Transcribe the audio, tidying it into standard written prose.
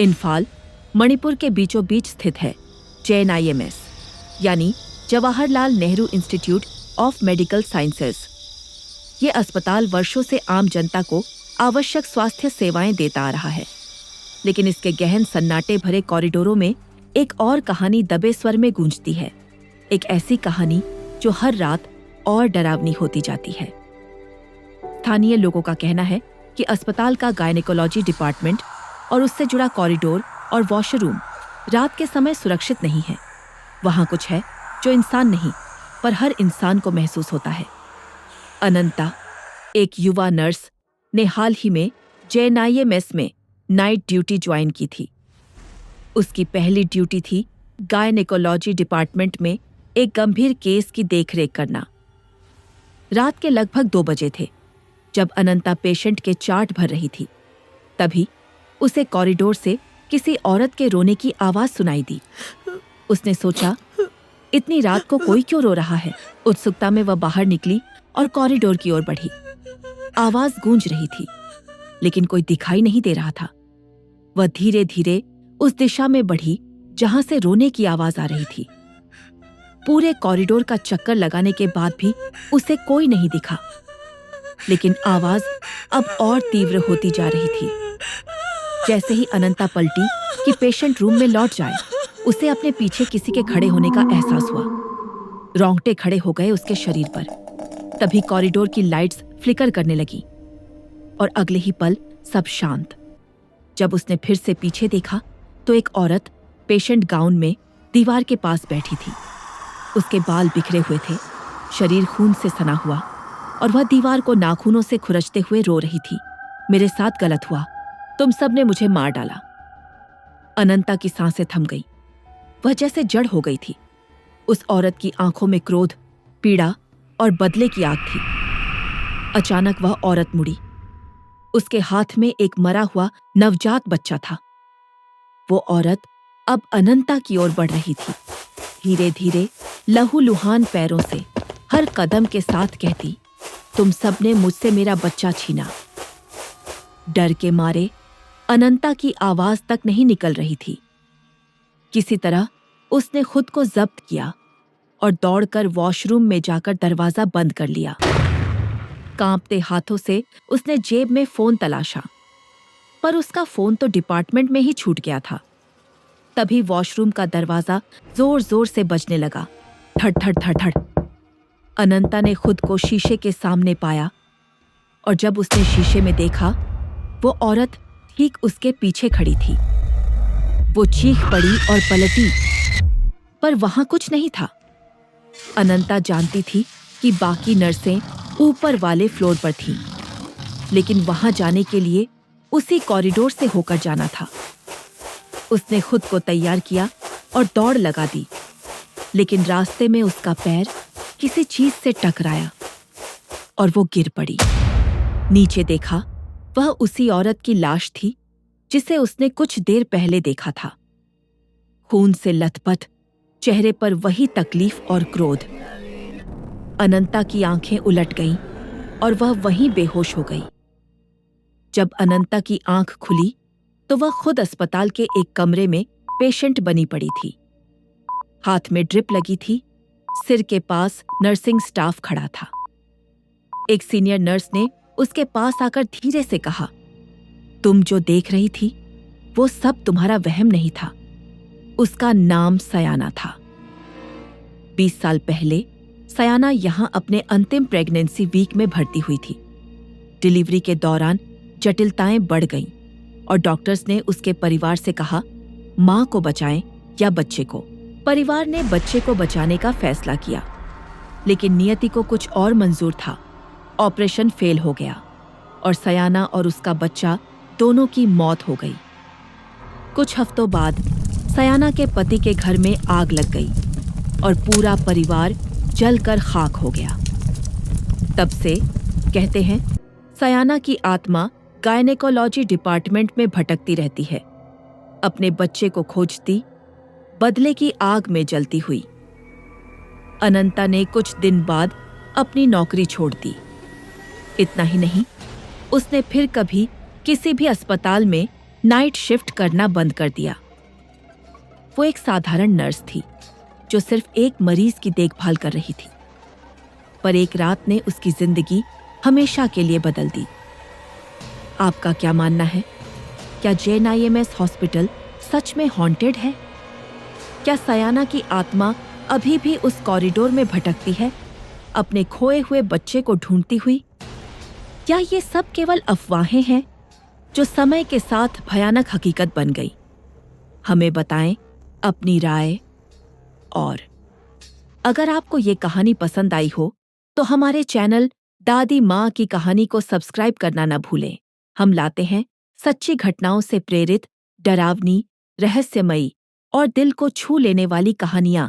इम्फाल, मणिपुर के बीचों बीच स्थित है JNIMS यानी Jawaharlal Nehru institute of medical sciences. ये अस्पताल वर्षों से आम जनता को आवश्यक स्वास्थ्य सेवाएं देता आ रहा है, लेकिन इसके गहन सन्नाटे भरे कॉरिडोरों में एक और कहानी दबे स्वर में गूंजती है। एक ऐसी कहानी जो हर रात और डरावनी होती जाती है। स्थानीय लोगों का कहना है कि अस्पताल का गायनेकोलॉजी डिपार्टमेंट और उससे जुड़ा कॉरिडोर और वॉशरूम रात के समय सुरक्षित नहीं है। वहां कुछ है जो इंसान नहीं, पर हर इंसान को महसूस होता है। अनंता, एक युवा नर्स, ने हाल ही में JNIMS में नाइट ड्यूटी ज्वाइन की थी। उसकी पहली ड्यूटी थी गायनेकोलॉजी डिपार्टमेंट में एक गंभीर केस की देखरेख करना। रात के लगभग 2 बजे थे जब अनंता पेशेंट के चार्ट भर रही थी। तभी उसे कॉरिडोर से किसी औरत के रोने की आवाज सुनाई दी। उसने सोचा, इतनी रात को कोई क्यों रो रहा है? उत्सुकता में वह बाहर निकली और कॉरिडोर की ओर बढ़ी। आवाज गूंज रही थी, लेकिन कोई दिखाई नहीं दे रहा था। वह धीरे धीरे उस दिशा में बढ़ी जहां से रोने की आवाज आ रही थी। पूरे कॉरिडोर का चक्कर लगाने के बाद भी उसे कोई नहीं दिखा, लेकिन आवाज अब और तीव्र होती जा रही थी। जैसे ही अनंता पलटी कि पेशेंट रूम में लौट जाए, उसे अपने पीछे किसी के खड़े होने का एहसास हुआ। रोंगटे खड़े हो गए उसके शरीर पर। तभी कॉरिडोर की लाइट्स फ्लिकर करने लगी और अगले ही पल सब शांत। जब उसने फिर से पीछे देखा तो एक औरत पेशेंट गाउन में दीवार के पास बैठी थी। उसके बाल बिखरे हुए थे, शरीर खून से सना हुआ, और वह दीवार को नाखूनों से खुरचते हुए रो रही थी। मेरे साथ गलत हुआ, तुम सब ने मुझे मार डाला। अनंता की सांसें थम गई। वह जैसे जड़ हो गई थी। उस औरत की आंखों में क्रोध, पीड़ा और बदले की आग थी। अचानक वह औरत मुड़ी। उसके हाथ में एक मरा हुआ नवजात बच्चा था। वो औरत अब अनंता की ओर बढ़ रही थी। धीरे धीरे लहूलुहान पैरों से हर कदम के साथ कहती, तुम सब ने मुझसे मेरा बच्चा छीना। डर के मारे अनंता की आवाज तक नहीं निकल रही थी। किसी तरह उसने खुद को जब्त किया और दौड़कर वॉशरूम में जाकर दरवाजा बंद कर लिया। कांपते हाथों से उसने जेब में फोन तलाशा, पर उसका फोन तो डिपार्टमेंट में ही छूट गया था। तभी वॉशरूम का दरवाजा जोर जोर से बजने लगा, ठड़ ठड़ ठड़ ठड़। अनंता ने खुद को शीशे के सामने पाया, और जब उसने शीशे में देखा, वो औरत ठीक उसके पीछे खड़ी थी। वो चीख पड़ी और पलटी, पर वहां कुछ नहीं था। अनंता जानती थी कि बाकी नर्सें ऊपर वाले फ्लोर पर थीं, लेकिन वहां जाने के लिए उसी कॉरिडोर से होकर जाना था। उसने खुद को तैयार किया और दौड़ लगा दी, लेकिन रास्ते में उसका पैर किसी चीज से टकराया और वो गिर पड़ी। नीचे देखा, वह उसी औरत की लाश थी जिसे उसने कुछ देर पहले देखा था। खून से लथपथ, चेहरे पर वही तकलीफ और क्रोध। अनंता की आंखें उलट गईं और वह वहीं बेहोश हो गई। जब अनंता की आंख खुली तो वह खुद अस्पताल के एक कमरे में पेशेंट बनी पड़ी थी। हाथ में ड्रिप लगी थी, सिर के पास नर्सिंग स्टाफ खड़ा था। एक सीनियर नर्स ने उसके पास आकर धीरे से कहा, तुम जो देख रही थी वो सब तुम्हारा वहम नहीं था। उसका नाम सयाना था। 20 साल पहले सयाना यहां अपने अंतिम प्रेगनेंसी वीक में भर्ती हुई थी। डिलीवरी के दौरान जटिलताएं बढ़ गईं और डॉक्टर्स ने उसके परिवार से कहा, मां को बचाएं या बच्चे को। परिवार ने बच्चे को बचाने का फैसला किया, लेकिन नियति को कुछ और मंजूर था। ऑपरेशन फेल हो गया और सयाना और उसका बच्चा दोनों की मौत हो गई। कुछ हफ्तों बाद सयाना के पति के घर में आग लग गई और पूरा परिवार जलकर खाक हो गया। तब से कहते हैं, सयाना की आत्मा गायनेकोलॉजी डिपार्टमेंट में भटकती रहती है, अपने बच्चे को खोजती, बदले की आग में जलती हुई। अनंता ने कुछ दिन बाद अपनी नौकरी छोड़ दी। इतना ही नहीं, उसने फिर कभी किसी भी अस्पताल में नाइट शिफ्ट करना बंद कर दिया। वो एक साधारण नर्स थी जो सिर्फ एक मरीज की देखभाल कर रही थी, पर एक रात ने उसकी जिंदगी हमेशा के लिए बदल दी। आपका क्या मानना है? क्या जैन आईएमएस हॉस्पिटल सच में हॉन्टेड है? क्या सयाना की आत्मा अभी भी उस कॉरिडोर में भटकती है, अपने खोए हुए बच्चे को ढूंढती हुई? या ये सब केवल अफवाहें हैं जो समय के साथ भयानक हकीकत बन गई? हमें बताएं अपनी राय। और अगर आपको ये कहानी पसंद आई हो तो हमारे चैनल दादी माँ की कहानी को सब्सक्राइब करना न भूलें। हम लाते हैं सच्ची घटनाओं से प्रेरित, डरावनी, रहस्यमयी और दिल को छू लेने वाली कहानियां